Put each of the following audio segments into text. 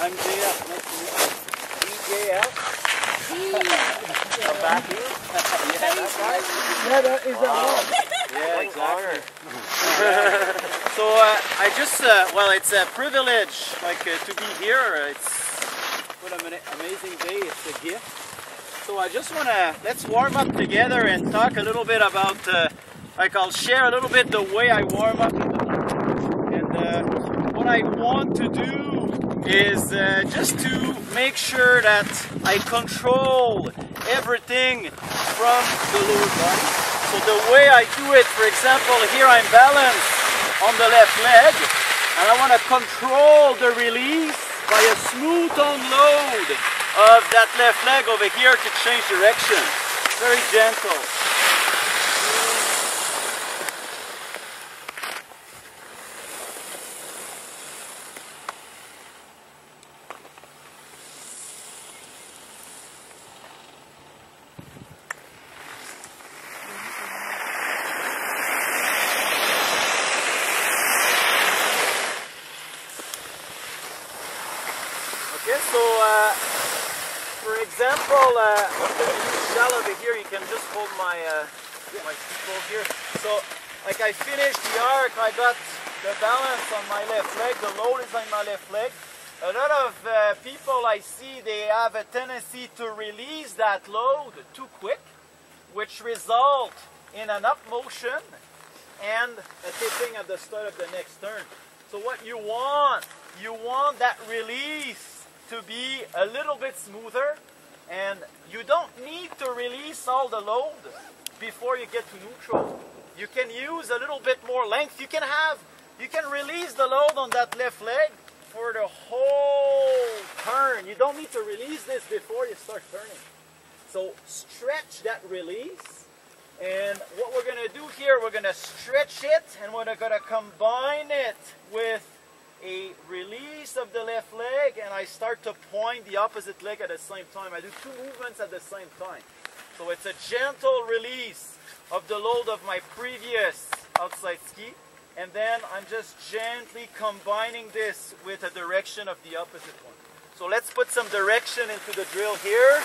I'm JF. Nice to meet you. DJF. Back here. Yeah, that guy. Yeah, that is that one. Yeah, exactly. So I just, well, it's a privilege, like, to be here. It's what an amazing day. It's a gift. So I just want to, let's warm up together and talk a little bit about, like, I'll share a little bit the way I warm up. And what I want to do is just to make sure that I control everything from the lower body. So the way I do it, for example, here I'm balanced on the left leg, and I want to control the release by a smooth unload of that left leg over here to change direction. Very gentle. Okay, so for example, I'm going to use shell over here. You can just hold my people here. So, like I finished the arc, I got the balance on my left leg. The load is on my left leg. A lot of people I see, they have a tendency to release that load too quick, which result in an up motion and a tipping at the start of the next turn. So what you want that release to be a little bit smoother, and you don't need to release all the load before you get to neutral. You can use a little bit more length. You can release the load on that left leg for the whole turn. You don't need to release this before you start turning. So stretch that release, and what we're going to do here, we're going to stretch it, and we're going to combine it with a release of the left leg, and I start to point the opposite leg at the same time. I do two movements at the same time. So it's a gentle release of the load of my previous outside ski, and then I'm just gently combining this with a direction of the opposite one. So let's put some direction into the drill here.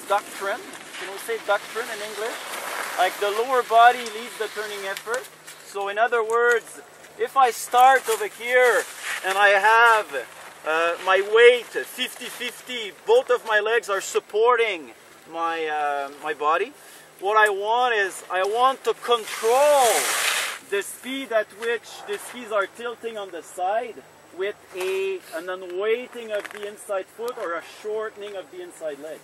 Doctrine, can we say doctrine in English? Like the lower body leads the turning effort. So in other words, if I start over here and I have my weight 50-50, both of my legs are supporting my body, what I want is I want to control the speed at which the skis are tilting on the side with an unweighting of the inside foot or a shortening of the inside leg.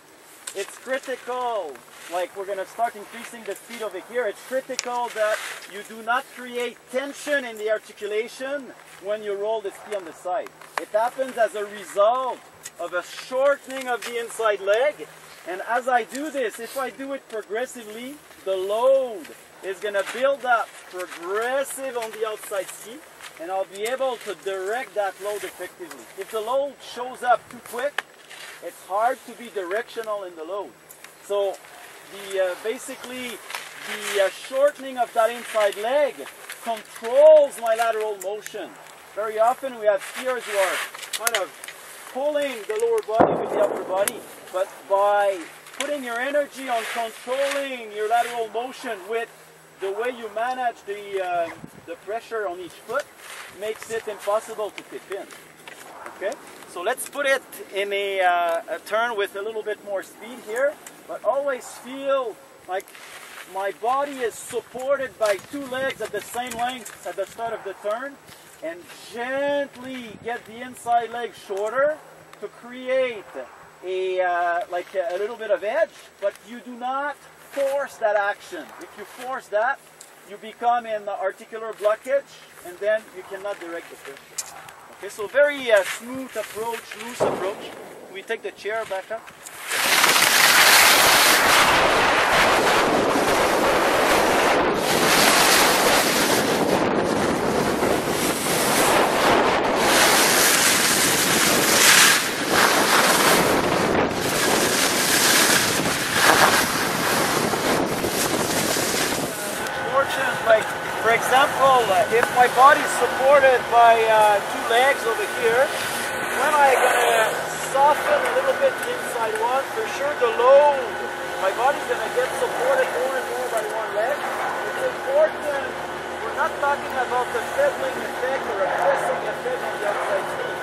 It's critical, like we're going to start increasing the speed over here, it's critical that you do not create tension in the articulation when you roll the ski on the side. It happens as a result of a shortening of the inside leg, and as I do this, if I do it progressively, the load is going to build up progressive on the outside ski, and I'll be able to direct that load effectively. If the load shows up too quick, it's hard to be directional in the load. So basically the shortening of that inside leg controls my lateral motion. Very often we have skiers who are kind of pulling the lower body with the upper body, but by putting your energy on controlling your lateral motion with the way you manage the pressure on each foot makes it impossible to tip in. Okay? So let's put it in a turn with a little bit more speed here, but always feel like my body is supported by two legs at the same length at the start of the turn, and gently get the inside leg shorter to create a little bit of edge, but you do not force that action. If you force that, you become in articular blockage, and then you cannot direct the pressure. Okay, so very smooth approach, loose approach. Can we take the chair back up? For example, if my body is supported by two legs over here, when I'm going to soften a little bit the inside one, for sure the load, my body's going to get supported more and more by one leg. It's important, we're not talking about the fettling effect or a pressing effect on the outside knee.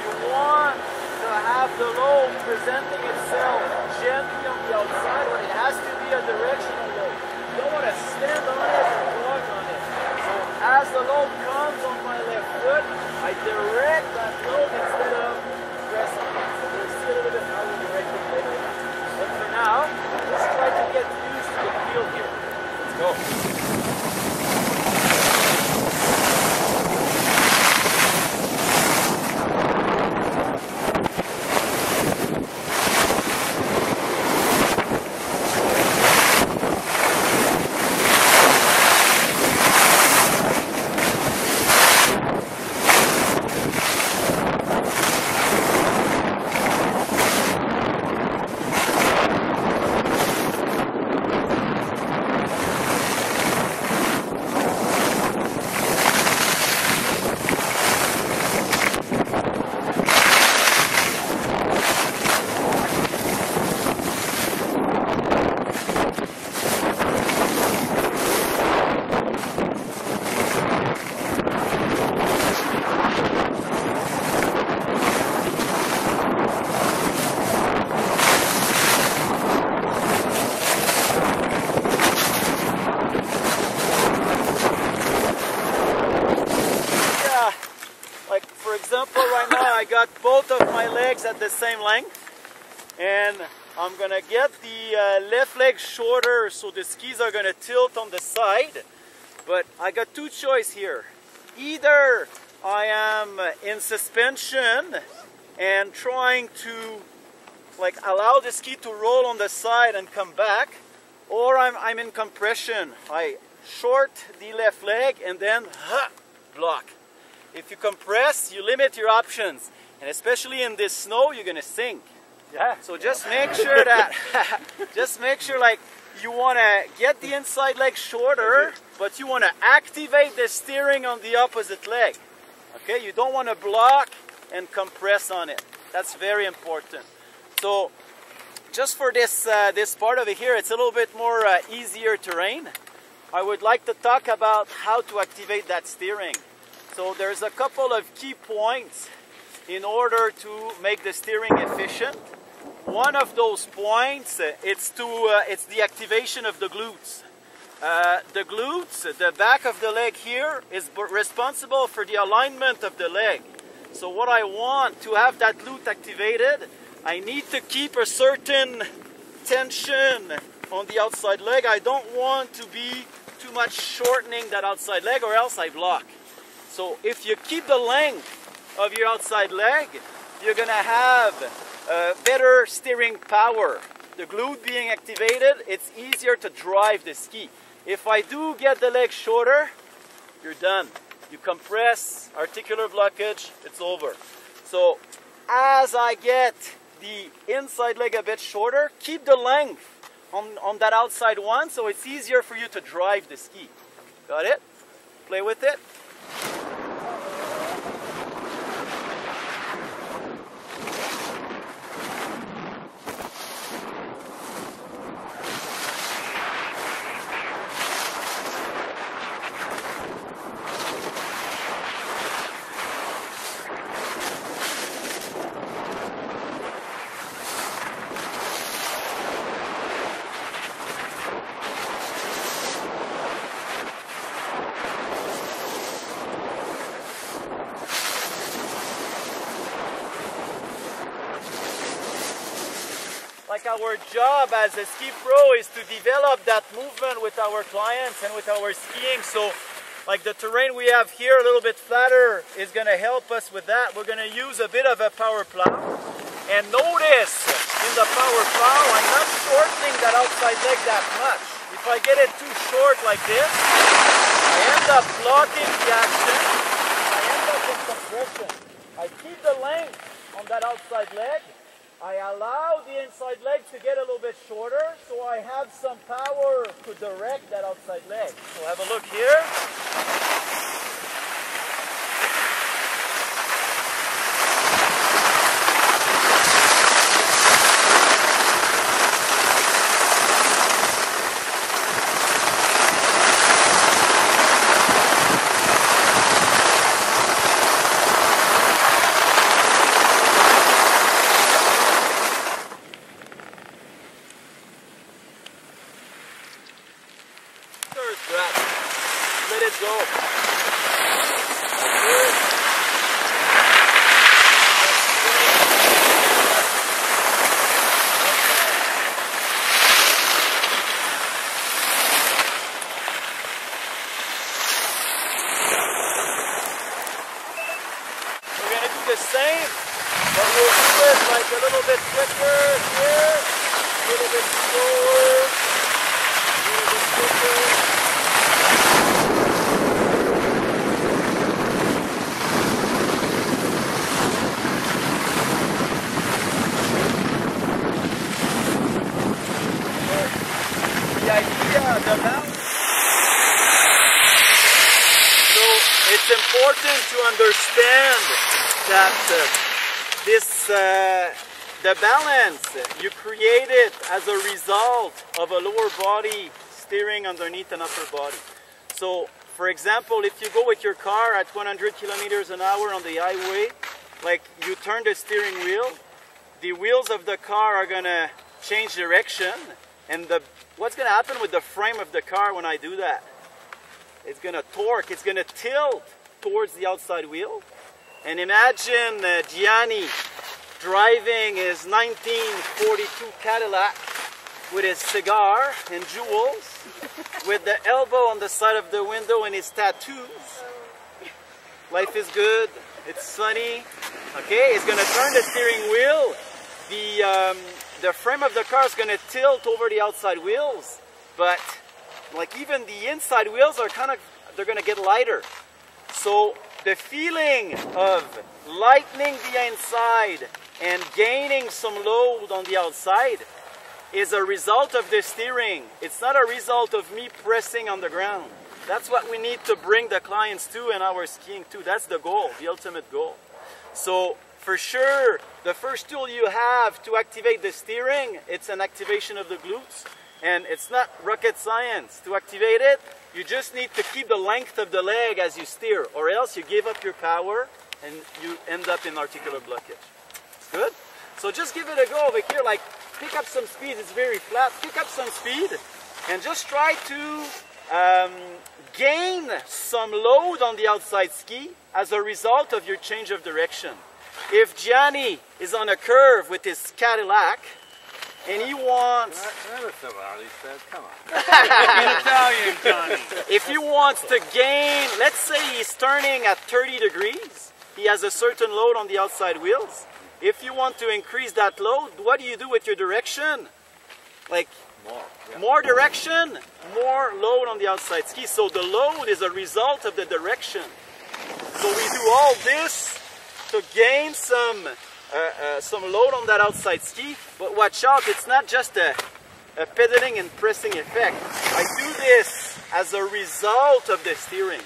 You want to have the load presenting itself gently on the outside, but it has to be a directional load. You don't want to stand on it or block on it. As the load comes on my left foot, I direct that load instead of press on it. So we'll see a little bit how we direct it later on. But for now, let's try to get used to the feel here. Let's go. I got both of my legs at the same length, and I'm gonna get the left leg shorter so the skis are gonna tilt on the side. But I got two choices here. Either I am in suspension and trying to allow the ski to roll on the side and come back, or I'm in compression. I short the left leg and then block. If you compress, you limit your options, and especially in this snow, you're gonna sink. Yeah. So just make sure that, you want to get the inside leg shorter, but you want to activate the steering on the opposite leg. Okay, you don't want to block and compress on it. That's very important. So just for this this part over here, it's a little bit more easier terrain. I would like to talk about how to activate that steering. So there's a couple of key points in order to make the steering efficient. One of those points, it's the activation of the glutes. The glutes, the back of the leg here, is responsible for the alignment of the leg. So what I want to have that glute activated, I need to keep a certain tension on the outside leg. I don't want to be too much shortening that outside leg, or else I block. So if you keep the length of your outside leg, you're going to have better steering power. The glute being activated, it's easier to drive the ski. If I do get the leg shorter, you're done. You compress, articular blockage, it's over. So as I get the inside leg a bit shorter, keep the length on that outside one, so it's easier for you to drive the ski. Got it? Play with it. our job as a ski pro is to develop that movement with our clients and with our skiing. So like the terrain we have here, a little bit flatter, is going to help us with that. We're going to use a bit of a power plow. And notice in the power plow, I'm not shortening that outside leg that much. If I get it too short like this, I end up blocking the action. I end up in compression. I keep the length on that outside leg. I allow the inside leg to get a little bit shorter, so I have some power to direct that outside leg. So have a look here. Let it go. Good. We're going to do the same, but we'll do it like a little bit quicker here, a little bit slower, a little bit quicker. The idea, the balance. So it's important to understand that the balance you create it as a result of a lower body steering underneath an upper body. So for example, if you go with your car at 100 kilometers an hour on the highway, like you turn the steering wheel, the wheels of the car are going to change direction, and what's going to happen with the frame of the car when I do that? It's going to torque, it's going to tilt towards the outside wheel. And imagine Gianni driving his 1942 Cadillac with his cigar and jewels, with the elbow on the side of the window and his tattoos. Life is good, it's sunny. Okay, it's going to turn the steering wheel. The frame of the car is going to tilt over the outside wheels, but like even the inside wheels are they're going to get lighter. So the feeling of lightening the inside and gaining some load on the outside is a result of the steering. It's not a result of me pressing on the ground. That's what we need to bring the clients to and our skiing to. That's the goal, the ultimate goal. So for sure, the first tool you have to activate the steering, it's an activation of the glutes. And it's not rocket science. To activate it, you just need to keep the length of the leg as you steer, or else you give up your power and you end up in articular blockage. Good? So just give it a go over here, like pick up some speed, it's very flat, pick up some speed and just try to gain some load on the outside ski as a result of your change of direction. If Gianni is on a curve with his Cadillac and he wants... Come on. In Italian, Johnny. If he wants to gain, let's say he's turning at 30 degrees, he has a certain load on the outside wheels. If you want to increase that load, what do you do with your direction? Like more direction, more load on the outside ski. So the load is a result of the direction. So we do all this to gain some load on that outside ski, but watch out, it's not just a pedaling and pressing effect. I do this as a result of the steering,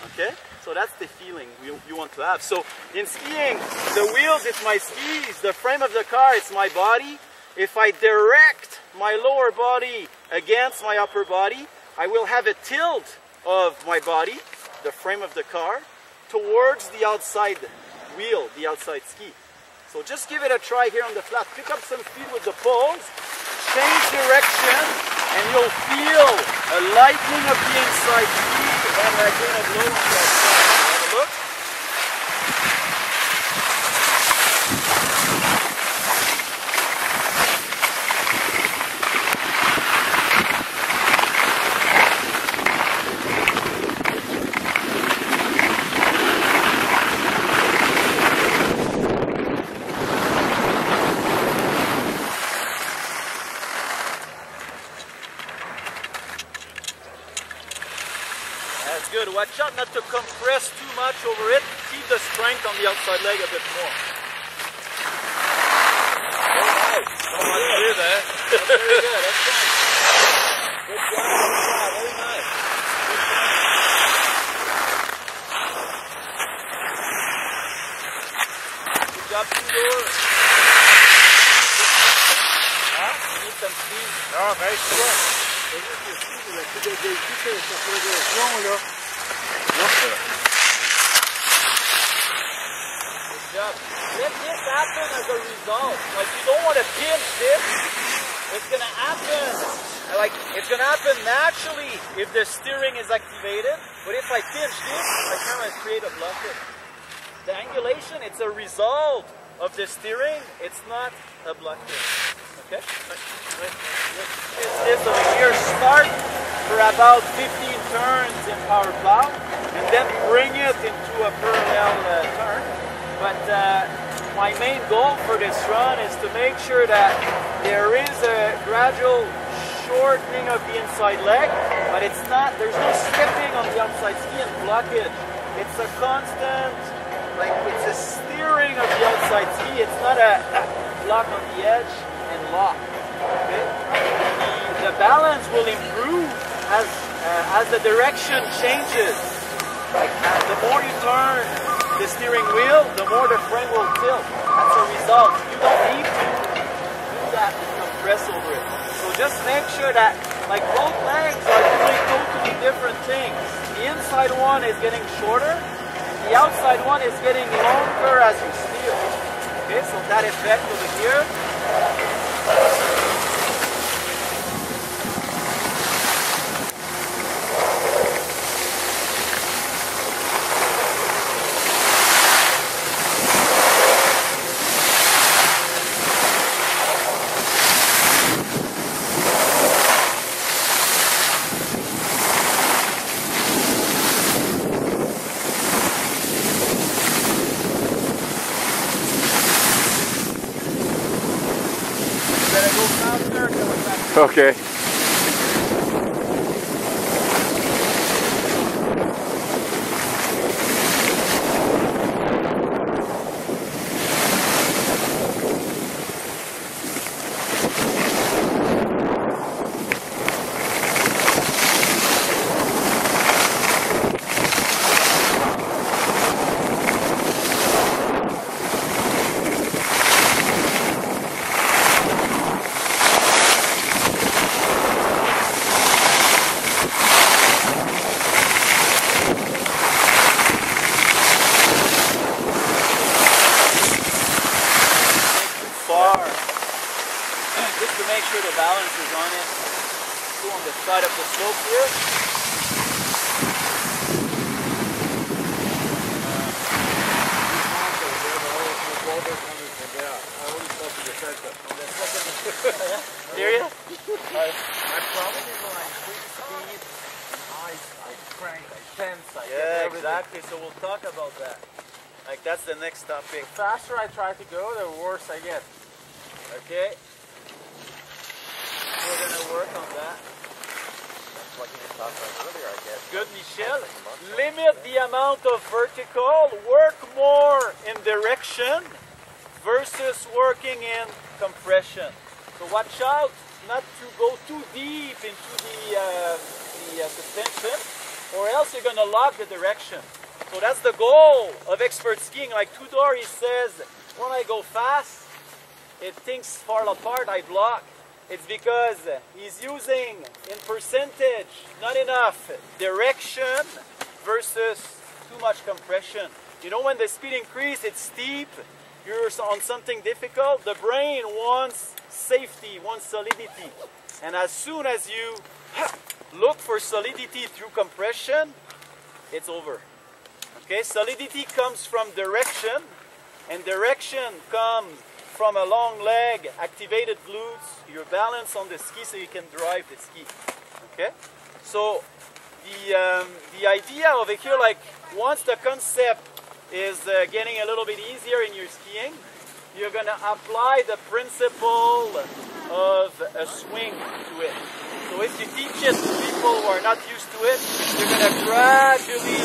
okay? So that's the feeling you want to have. So in skiing, the wheels, it's my skis, the frame of the car, it's my body. If I direct my lower body against my upper body, I will have a tilt of my body, the frame of the car, towards the outside wheel, the outside ski. So just give it a try here on the flat. Pick up some speed with the poles, change direction, and you'll feel a lightening of the inside ski and a gain of load on the outside. Have a look. That's good. Watch out not to compress too much over it. Keep the strength on the outside leg a bit more. Very nice. Don't want to do that. That's very good. That's nice. Good job. Good job. Very nice. Good job, Tudor. Huh? You need some speed. No, nice work. Good job. Let this happen as a result. Like, you don't want to pinch this. It's gonna happen. Like, it's gonna happen naturally if the steering is activated. But if I pinch this, I kind of create a blockage. The angulation, it's a result of the steering. It's not a blockage. Okay? This over here, start for about 15 turns in power plow, and then bring it into a parallel turn. But my main goal for this run is to make sure that there is a gradual shortening of the inside leg, but it's not, there's no skipping on the outside ski and blockage. It's a constant, like, it's a steering of the outside ski. It's not a block on the edge and lock. Okay? The balance will improve as the direction changes. Like, the more you turn the steering wheel, the more the frame will tilt. That's a result. You don't need to do that and compress over it. So just make sure that, like, both legs are doing totally different things. The inside one is getting shorter, and the outside one is getting longer as you steer. Okay, so that effect over here. Okay. Just to make sure the balance is on it. Go on the side of the slope here. Serious? My problem is when I quick speed, I crank, I tense, I get Yeah, everything. exactly. So we'll talk about that. Like, that's the next topic. The faster I try to go, the worse I get. Okay? We're gonna work on that. That's what you talked about earlier, I guess. Good, Michel. Limit the amount of vertical. Work more in direction versus working in compression. So watch out not to go too deep into the suspension, or else you're gonna lock the direction. So that's the goal of expert skiing. Like Tudor, he says, when I go fast, if things fall apart, I block. It's because he's using, in percentage, not enough direction versus too much compression. You know, when the speed increases, it's steep, you're on something difficult, the brain wants safety, wants solidity. And as soon as you look for solidity through compression, it's over. Okay, solidity comes from direction, and direction comes from a long leg, activated glutes, your balance on the ski so you can drive the ski. Okay? So the idea over here, like, once the concept is getting a little bit easier in your skiing, you're going to apply the principle of a swing to it. So if you teach it to people people who are not used to it, you're going to gradually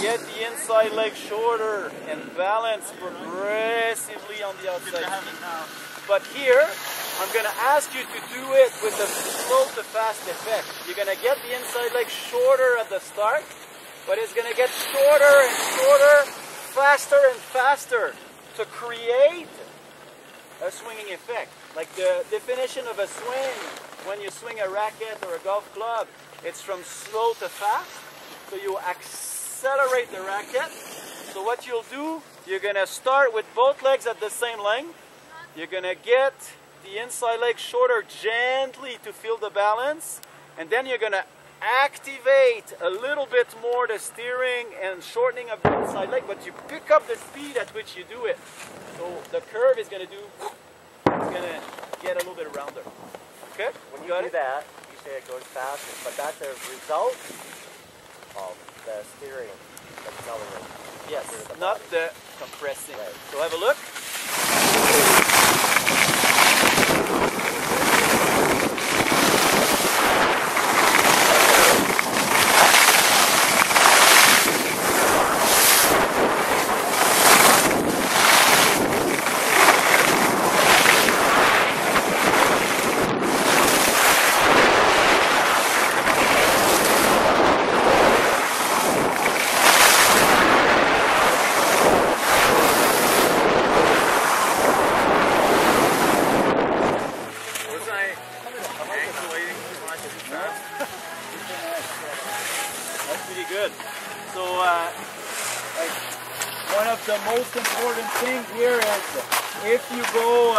get the inside leg shorter and balance progressively on the outside. But here, I'm going to ask you to do it with a slow to fast effect. You're going to get the inside leg shorter at the start, but it's going to get shorter and shorter, faster and faster to create a swinging effect. Like the definition of a swing, when you swing a racket or a golf club, it's from slow to fast. So you accelerate the racket. So what you'll do, you're going to start with both legs at the same length. You're going to get the inside leg shorter gently to feel the balance. And then you're going to activate a little bit more the steering and shortening of the inside leg, but you pick up the speed at which you do it. So the curve is going to get a little bit rounder. Okay? When you do that, you say it goes faster, but that's a result of the steering accelerating. Yes, not the compressing. Right. So have a look. One of the most important things here is if you go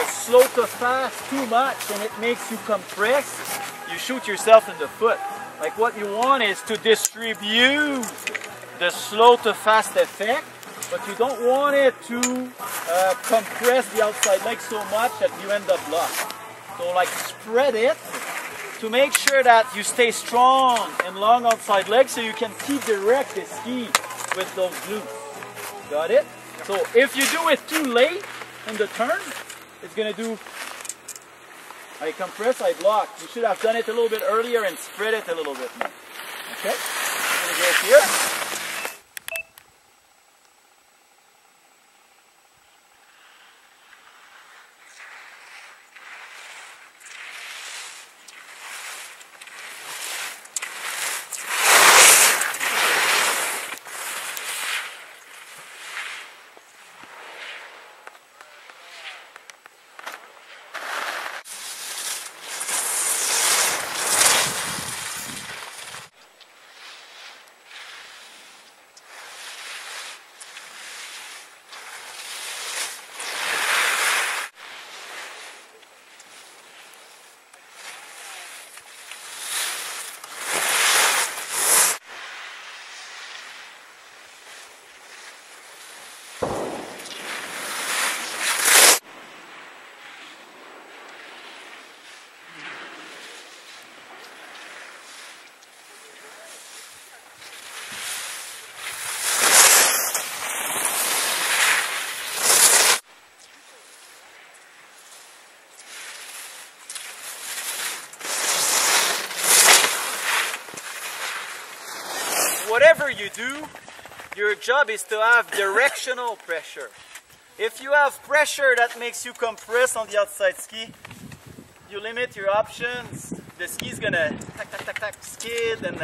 slow to fast too much and it makes you compress, you shoot yourself in the foot. Like what you want is to distribute the slow to fast effect, but you don't want it to compress the outside leg so much that you end up lost. So like spread it to make sure that you stay strong and long outside leg so you can keep direct the ski with those glutes. Got it? So if you do it too late in the turn, it's going to do, I compress, I block. You should have done it a little bit earlier and spread it a little bit more. Okay? I'm going to go here. Whatever you do, your job is to have directional pressure. If you have pressure that makes you compress on the outside ski, you limit your options. The ski is gonna tack, tack, tack, tack, skid, and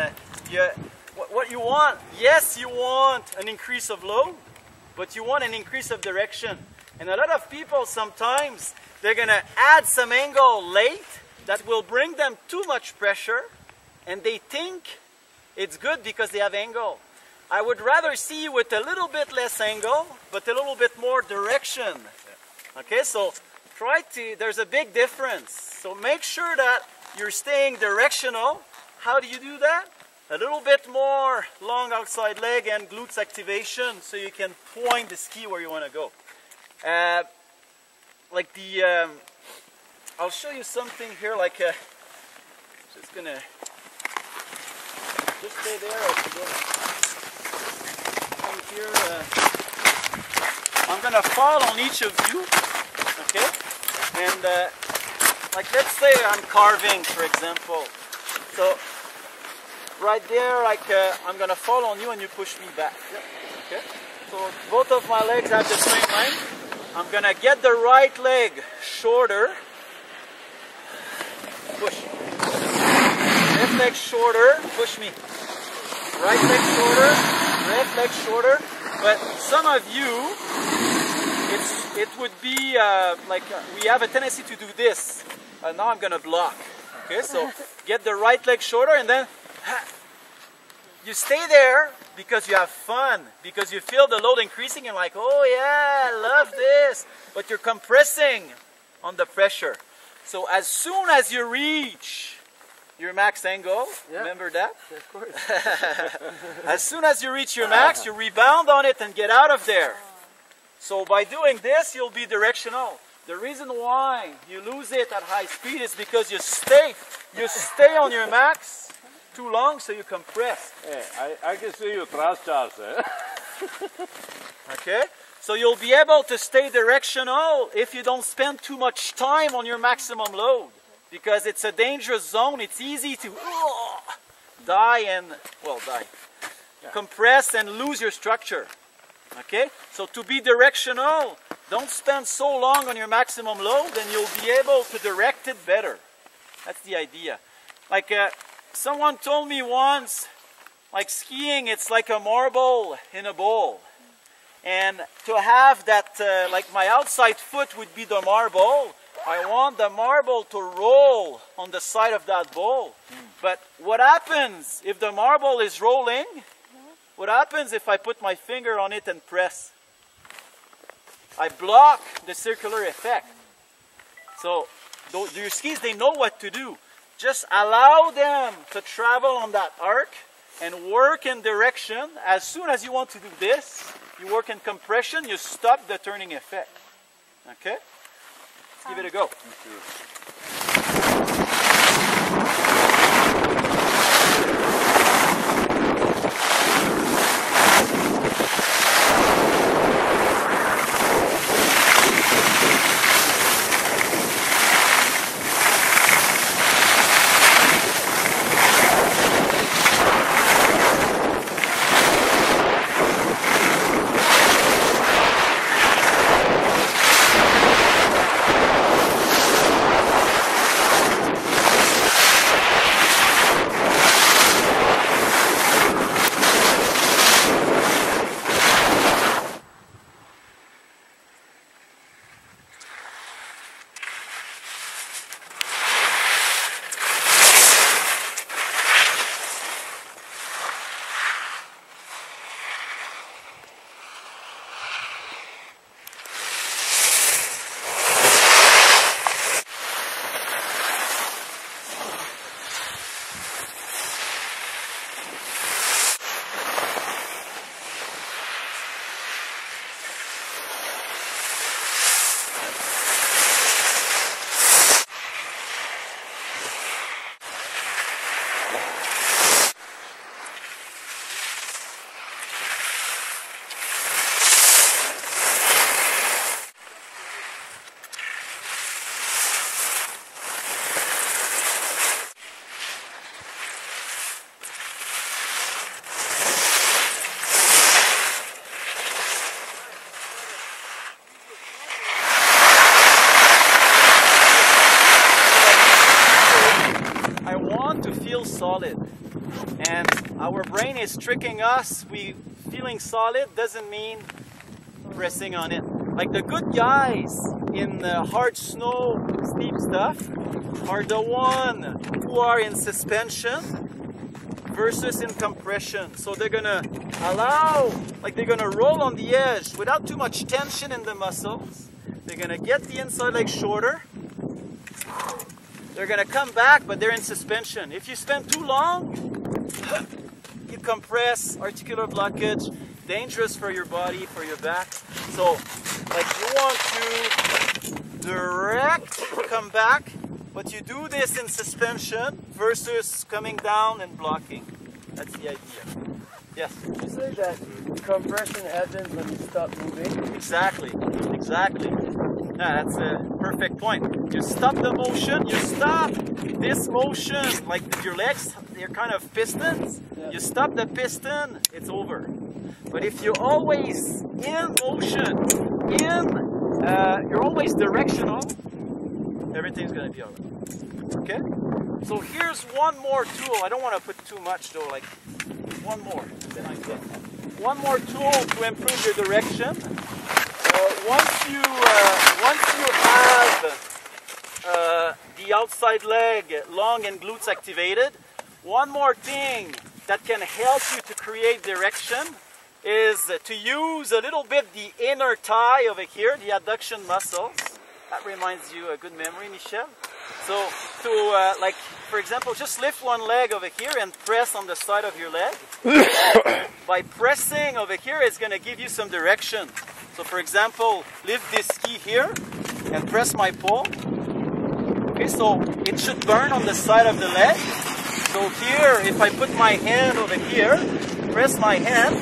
what you want, yes, you want an increase of load, but you want an increase of direction. And a lot of people sometimes, they're gonna add some angle late that will bring them too much pressure, and they think it's good because they have angle. I would rather see you with a little bit less angle, but a little bit more direction. Okay, so there's a big difference. So make sure that you're staying directional. How do you do that? A little bit more long outside leg and glutes activation so you can point the ski where you want to go. I'll show you something here, just gonna, just stay there. Come here. I'm gonna fall on each of you, okay? And let's say I'm carving, for example. So right there, like I'm gonna fall on you and you push me back. Okay. So both of my legs have the same length. I'm gonna get the right leg shorter. Push. Left leg shorter. Push me. Right leg shorter. Left leg shorter. But some of you, it would be we have a tendency to do this. Now I'm gonna block. Okay, so get the right leg shorter and then you stay there because you have fun, because you feel the load increasing and like, oh yeah, I love this. But you're compressing on the pressure. So as soon as you reach your max angle, remember that? Of course. As soon as you reach your max, you rebound on it and get out of there. So by doing this, you'll be directional. The reason why you lose it at high speed is because you stay on your max too long, so you compress. Hey, I can see you crash charge, eh? Okay? So you'll be able to stay directional if you don't spend too much time on your maximum load. Because it's a dangerous zone, it's easy to compress and lose your structure. Okay? So to be directional, don't spend so long on your maximum load and you'll be able to direct it better. That's the idea. Like someone told me once, like skiing, it's like a marble in a bowl. And to have that, like my outside foot would be the marble, I want the marble to roll on the side of that bowl. But what happens if the marble is rolling? What happens if I put my finger on it and press? I block the circular effect. So your skis, they know what to do. Just allow them to travel on that arc and work in direction. As soon as you want to do this, you work in compression, you stop the turning effect. Okay? Let's give it a go. Solid, and our brain is tricking us. Feeling solid doesn't mean pressing on it. Like the good guys in hard snow, steep stuff are the one who are in suspension versus in compression. So they're gonna they're gonna roll on the edge without too much tension in the muscles. They're gonna get the inside leg shorter. They're going to come back, but they're in suspension. If you spend too long, you compress, articular blockage, dangerous for your body, for your back. So, like you want to direct, come back, but you do this in suspension versus coming down and blocking. That's the idea. Yes? You say that compression happens when you stop moving? Exactly, exactly. Yeah, that's a perfect point. You stop the motion, you stop this motion, like your legs, they're kind of pistons. Yeah. You stop the piston, it's over. But if you're always in motion, you're always directional, everything's going to be all right. Okay? So here's one more tool. I don't want to put too much though, like one more. Then I get one more tool to improve your direction. Once you have the outside leg, long and glutes activated, one more thing that can help you to create direction is to use a little bit the inner thigh over here, the adduction muscles. That reminds you a good memory, Michel. So to, like, for example, just lift one leg over here and press on the side of your leg. By pressing over here, it's going to give you some direction. So for example, lift this ski here and press my pole. Okay, so it should burn on the side of the leg. So here, if I put my hand over here, press my hand,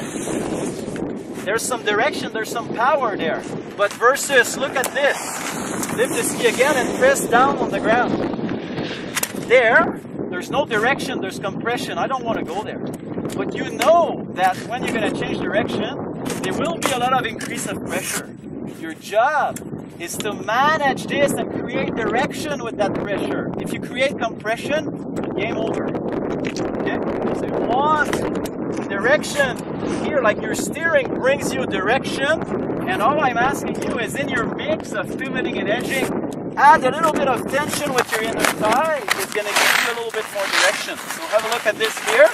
there's some direction, there's some power there. But versus, look at this. Lift the ski again and press down on the ground. There's no direction, there's compression. I don't want to go there. But you know that when you're going to change direction, there will be a lot of increase of pressure. Your job is to manage this and create direction with that pressure. If you create compression, game over. Okay? So you want direction here, like your steering brings you direction, and all I'm asking you is in your mix of pivoting and edging, add a little bit of tension with your inner thigh. It's going to give you a little bit more direction. So have a look at this here.